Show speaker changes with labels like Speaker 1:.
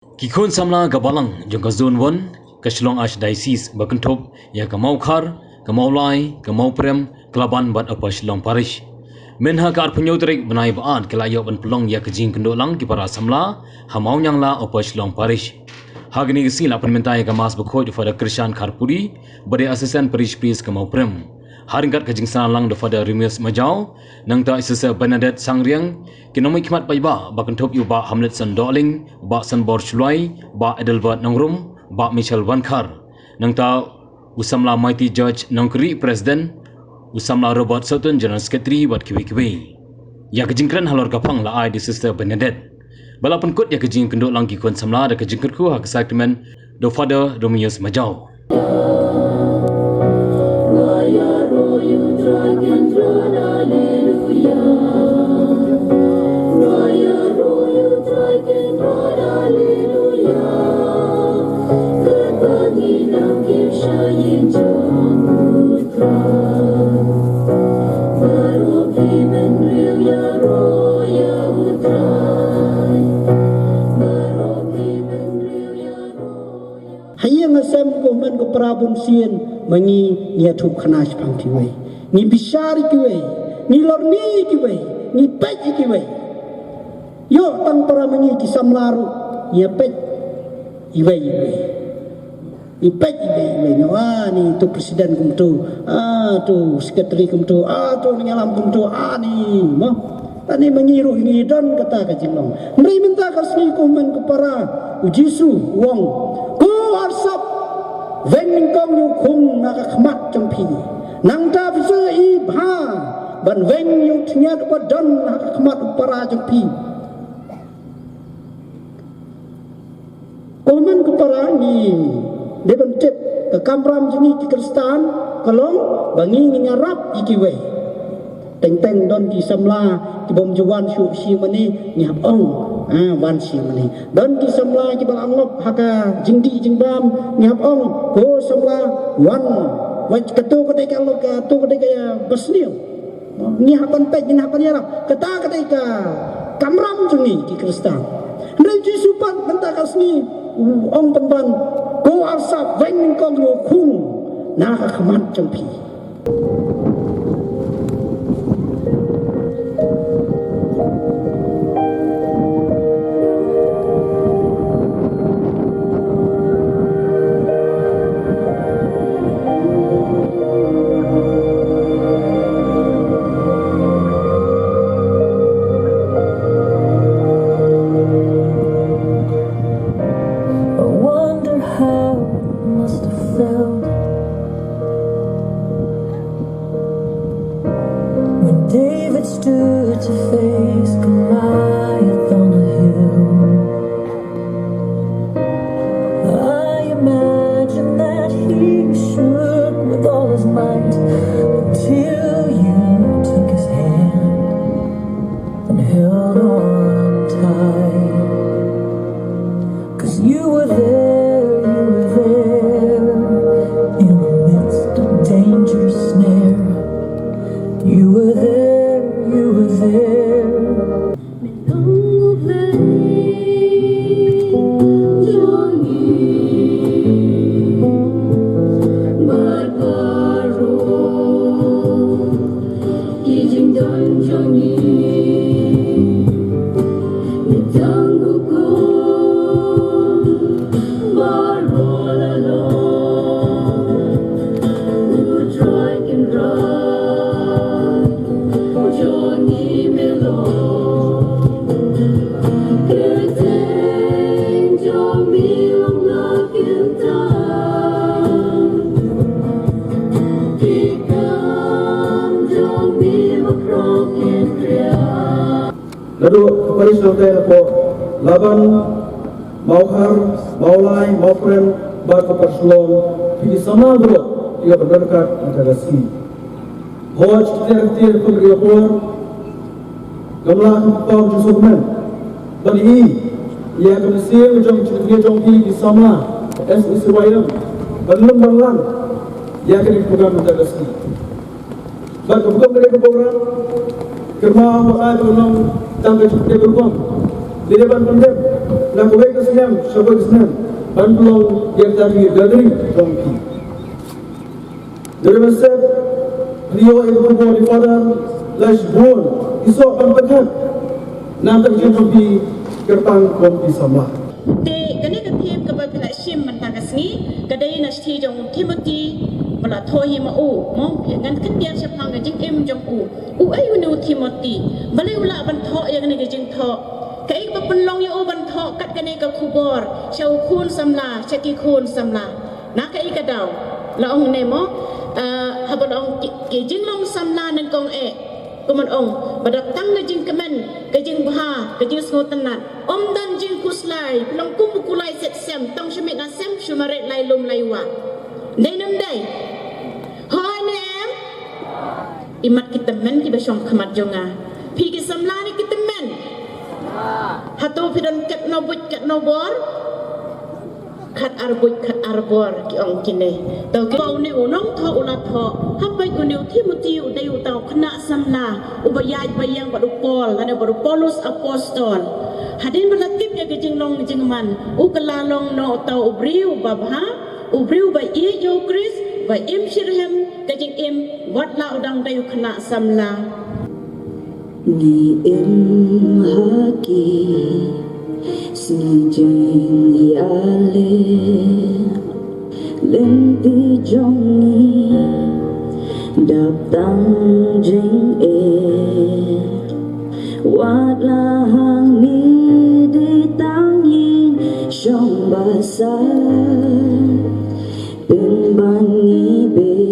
Speaker 1: Kikon samla gabalang jangka zone 1 ke Shillong Archdiocese bakentop ya ke Maukhar, ke Maulai, ke Mauprem, Kelaban bat apa Shillong Parish. Menha ka arpenyotrik benai baat ke layak ban pelong ya ke jing kendolang ki para samla hamau nyang la apa Shillong Parish. Hagni gisi la permintai ke mas bekhoj pada Krishan Kharpuri bade asisten parish priest ke Mauprem. Haringkat ke jing sanalang daripada Remius Majau nang ta isesa Bernadette Sangriang kinomai khmat paiba bakentop yu ba Hamlet San Darling ba San Bor Chloi ba Edelbert Nangrum ba Michelle Wankar nang ta usamla Mighty Judge Nangkri President usamla Robert Sutton General Secretary buat kiwi-kiwi ya kejingkran halor kapang la ai di Sister Bernadette bala penkut ya kejing kenduk lang kikon samla da kejingkerku hak saktimen do Father Remius Majau.
Speaker 2: Hayang asam ko man ko parabon sien mangi nia thup khanash phang kiwe ni bishari kiwe ni lorni kiwe ni pej kiwe yo tang para mangi ki samlaru ya pej iwe ni pej iwe no ni tu presiden kum tu tu sekretari kum tu tu ni alam kum tu ni mo tani mengiru ini dan kata ka jinglong mri minta ka sni ko man ko para ujisu wong ko arsap ven kong yu khung na ka khmat champi nang ta pse i bha ban ven yu thnyat ko don na ka khmat para champi ko man ko para ni de ban tep ka kamram jini ki kristan kolong bangi ngarap ikiwe teng don ki samla ki bom juwan shu si mani nyap ong wan si mani don ki samla ki bang angop haka jingdi jingbam nyap ong ko samla wan waj ketu kedai ka lo ka tu kedai ka basniu ni hapan pej ni hapan yarap kata kedai ka kamram jungi ki kristan ndai ji supan benta ka sni ong penban ko asap ven kong yo khung na ka khamat champi.
Speaker 3: David stood to face Goliath on a hill. I imagine that he shook with all his might until you took his hand and held on tight. 'Cause you were there in the midst of dangerous snare. You were there.
Speaker 4: Lalu Paris nanti apa Laban, Maukhar, Maulai, Mauprem, Batu Perslong, ini sama dua ia berdekat antara si. Hoj ketir pengriapor, gamlah kau jusumen, bani ia kenisir jom di sama Israel, belum berlan ia kini program antara si. Batu mereka program kerma makai belum. Tangga cukup berubah. Di depan pendem nak baik kesenam, syabak kesenam, bantuan yang tadi gathering tongki. Dari masa beliau ibu bapa father lash born, isok pantakan, nanti jadi kertang kompi sama.
Speaker 5: Te kene ka thim ka ba phila shim man ta ka sngi ka dai na thi jong Timothy mala thohi ma u mong phe ngan kan dia chapang ka jing em jong u ai nu Timothy bale ula ban tho ya ne ka jing tho ka ik ba pan long ya u ban tho kat ka ne ka khubor chau khun samla chaki khun samla na ka ik ka daw la ong ne mo ha ba ong ke jing long samla nan kong Kuman ong badak tang na jing kemen kajing baha kajing ngotenat om dan jing kuslai long kumukulai set sem tong shemit na sem shumare lai lum lai wa dai nam dai hoi nem imat kita men ki besong khamat jonga phi ki samla ni kita men hatu pidon ket no buj ket no bor khat arbor ki ong kine tau ki bau ni unong tho ula tho hapai uni Timothy udai utau kena samla ubayaj bayang badu Paul ane badu Paulus apostol hadin belatip ya gejing long gejing man ukala long no tau ubriu babha ubriu ba ye yo Chris ba im shirhem gejing im wat la udang dayu kena samla
Speaker 3: ni im haki Snijing yale lenti jongi đập tăng jing wat la hang ni đi tăng yin trong ba sa bên ban nghi bề